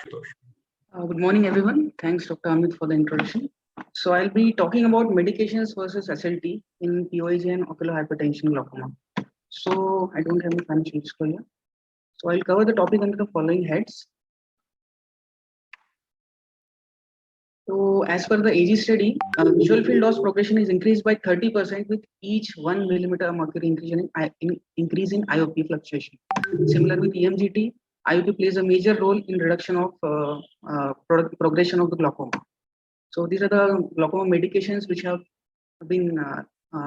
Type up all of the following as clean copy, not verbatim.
Good morning, everyone. Thanks, Dr. Amit, for the introduction. So I'll be talking about medications versus SLT in POAG and ocular hypertension glaucoma. So I don't have any financial disclosure. So I'll cover the topic under the following heads. So as per the AG study, visual field loss progression is increased by 30% with each 1 millimeter mercury increase in IOP fluctuation. Similar with EMGT, IOP plays a major role in reduction of progression of the glaucoma. So these are the glaucoma medications which have been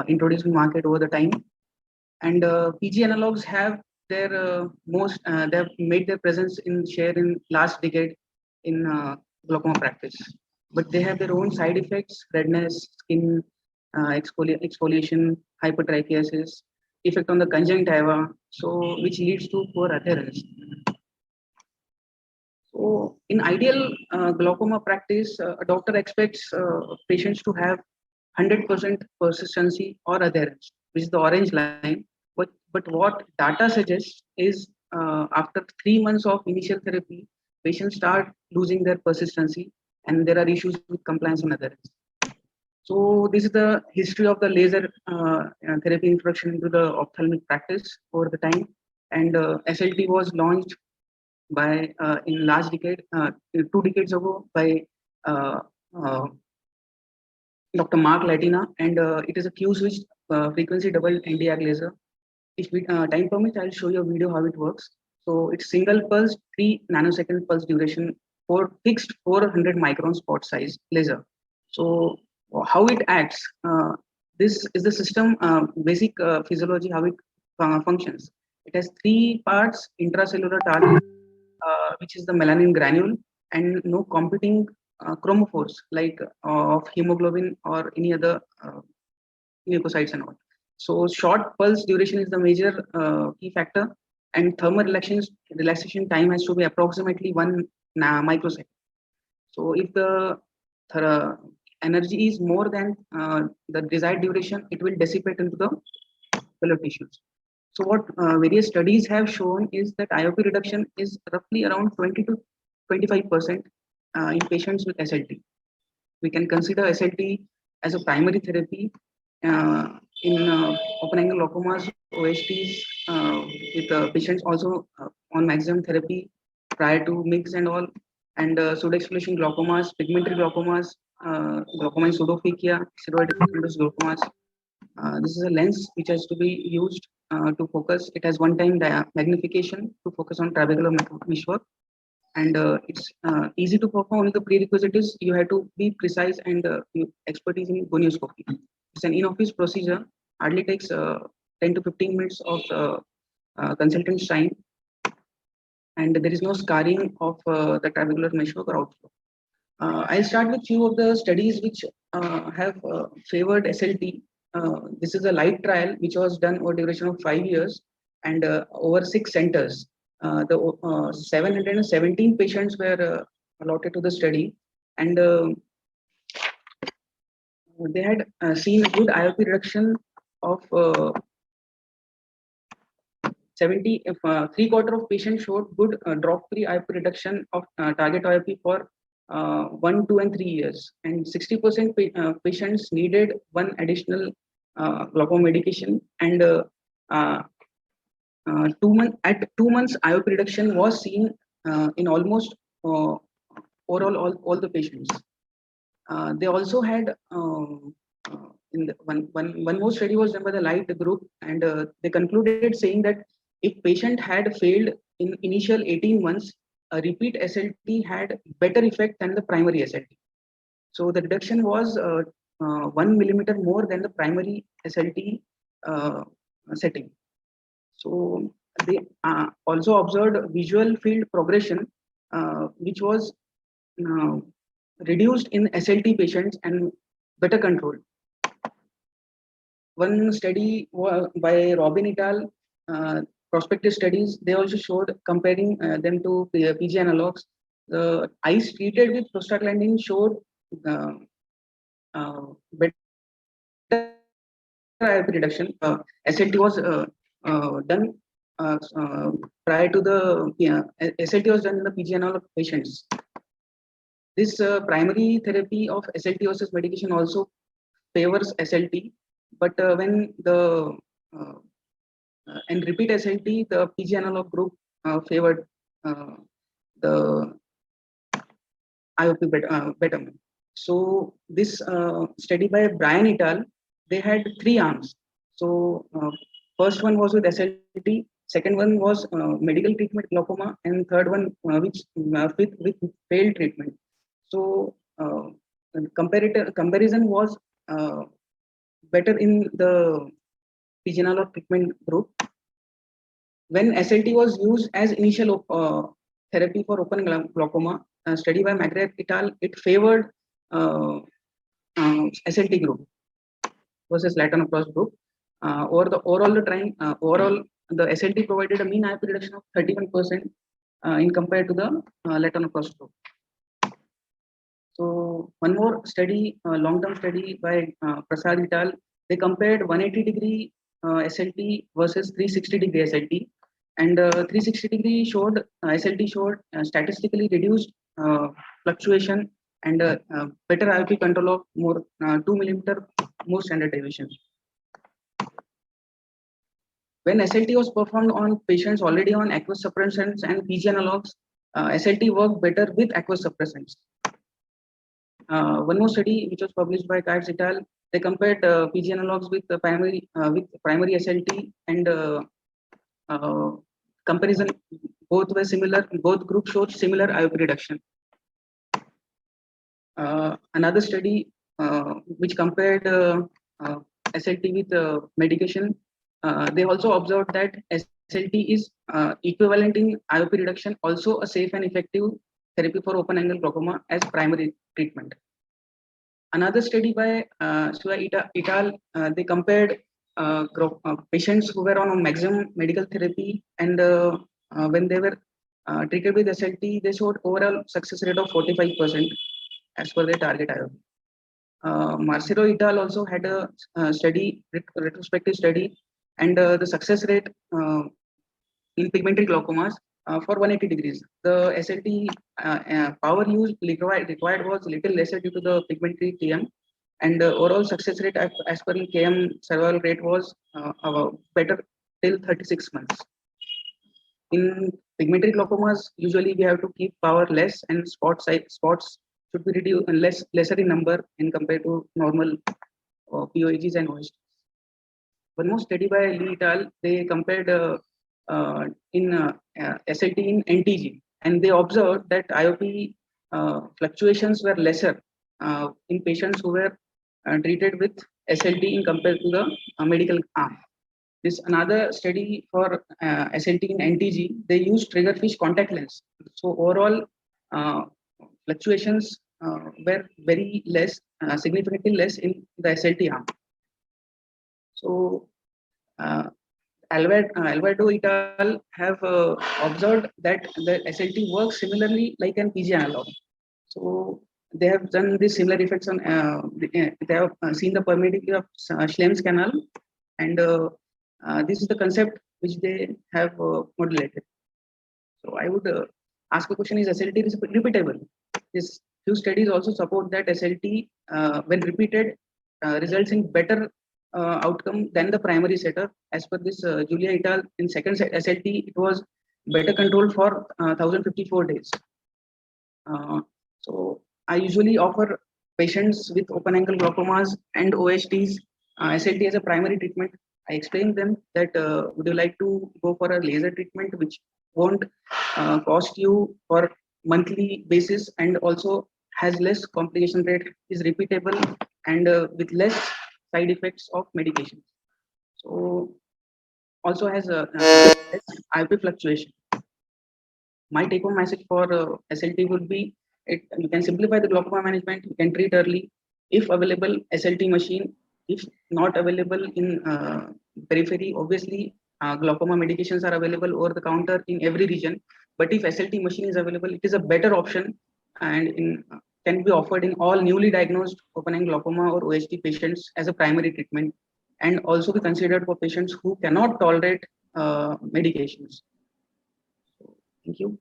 introduced in market over the time, and PG analogs have their they have made their presence in share in last decade in glaucoma practice, but they have their own side effects: redness, skin exfoliation, hypertrichiasis, effect on the conjunctiva, so which leads to poor adherence. So, in ideal glaucoma practice, a doctor expects patients to have 100% persistency or adherence, which is the orange line. But what data suggests is after 3 months of initial therapy, patients start losing their persistency and there are issues with compliance and adherence. So this is the history of the laser therapy introduction into the ophthalmic practice over the time. And SLT was launched by in last decade, 2 decades ago by uh, uh, Dr. Mark Latina, and it is a Q switch frequency double Nd:YAG laser. If we, time permits, I'll show you a video how it works. So it's single pulse, 3 nanosecond pulse duration for fixed 400 micron spot size laser. So how it acts, this is the system basic physiology, how it functions. It has 3 parts: intracellular target, which is the melanin granule, and no competing chromophores like of hemoglobin or any other leukocytes and all. So short pulse duration is the major key factor, and thermal relaxation time has to be approximately 1 microsecond. So if the energy is more than the desired duration, it will dissipate into the cellular tissues. So what various studies have shown is that IOP reduction is roughly around 20 to 25% in patients with SLT. We can consider SLT as a primary therapy in open-angle glaucomas, OSTs, with patients also on maximum therapy prior to mix and all, and pseudoexfoliation glaucomas, pigmentary glaucomas, glaucoma in pseudophakia, steroid-induced glaucomas. This is a lens which has to be used to focus. It has one-time magnification to focus on trabecular meshwork, and it's easy to perform. Only the prerequisite is you have to be precise and expertise in gonioscopy. It's an in-office procedure. Hardly takes 10 to 15 minutes of consultant's time, and there is no scarring of the trabecular meshwork or outflow. I'll start with few of the studies which have favored SLT. This is a light trial which was done over duration of 5 years and over 6 centers. The 717 patients were allotted to the study, and they had seen a good IOP reduction of 70. If 3/4 of patients showed good drop-free IOP reduction of target IOP for 1, 2, and 3 years, and 60% patients needed one additional glaucoma medication, and 2 months IOP reduction was seen in almost overall all the patients. They also had in the one more study was done by the light group, and they concluded saying that if patient had failed in initial 18 months, a repeat SLT had better effect than the primary SLT. So the reduction was 1 millimeter more than the primary SLT setting. So they also observed visual field progression, which was uh, reduced in SLT patients and better controlled. One study by Robin et al. Prospective studies, they also showed comparing them to PG analogs. The eyes treated with prostaglandin showed uh, better IOP reduction. SLT was done prior to the SLT was done in the PG analog patients. This primary therapy of SLT versus medication also favors SLT, but when the and repeat SLT, the PG analog group favored the IOP betterment. So this study by Bryan et al., they had 3 arms. So first one was with SLT, second one was medical treatment glaucoma, and third one which with failed treatment. So comparison was better in the PG analog treatment group. When SLT was used as initial therapy for open glaucoma, study by McGrath et al., it favored SLT group versus latanoprost group. Over the overall the SLT provided a mean IOP reduction of 31% in compared to the latanoprost group. So one more study, long-term study by Prasad et al., they compared 180-degree SLT versus 360-degree SLT, and 360-degree showed SLT showed statistically reduced fluctuation and better IOP control of more 2 millimeter more standard deviation. When SLT was performed on patients already on aqueous suppressants and PG analogs, SLT worked better with aqueous suppressants. One more study which was published by Katz et al., they compared PG analogs with the primary SLT, and comparison both were similar. Both groups showed similar IOP reduction. Another study which compared SLT with medication, they also observed that SLT is equivalent in IOP reduction, also a safe and effective therapy for open angle glaucoma as primary treatment. Another study by Sua et al., they compared patients who were on maximum medical therapy, and when they were treated with SLT, they showed overall success rate of 45% as per their target IOP. Marcero et al. Also had a study, retrospective study, and the success rate in pigmentary glaucomas for 180 degrees. The SLT power used required was little lesser due to the pigmentary KM, and overall success rate as per KM survival rate was better till 36 months. In pigmentary glaucomas, usually we have to keep power less, and spots should be reduced lesser in number in compared to normal POAGs and OSTs. One more study by Lee et al., they compared in SLT in NTG, and they observed that IOP fluctuations were lesser in patients who were treated with SLT in compared to the medical arm. This another study for SLT in NTG, they used triggerfish contact lens. So overall fluctuations were very less, significantly less in the SLT arm. So Alvarado et al. Have observed that the SLT works similarly like an PG analog. So they have done this similar effects on, they have seen the permeability of Schlem's canal, and this is the concept which they have modulated. So I would ask a question: is SLT repeatable? This few studies also support that SLT, when repeated, results in better outcome than the primary setup. As per this Julia et al., in second SLT, it was better controlled for 1054 days. So I usually offer patients with open angle glaucomas and OSTs SLT as a primary treatment. I explain them that would you like to go for a laser treatment which won't cost you for monthly basis, and also has less complication rate, is repeatable, and with less side effects of medications. So also has a IOP fluctuation. My take-home message for SLT would be: you can simplify the glaucoma management. You can treat early if available. SLT machine, if not available in periphery, obviously glaucoma medications are available over the counter in every region. But if SLT machine is available, it is a better option, and can be offered in all newly diagnosed open angle glaucoma or OST patients as a primary treatment, and also be considered for patients who cannot tolerate medications. So, thank you.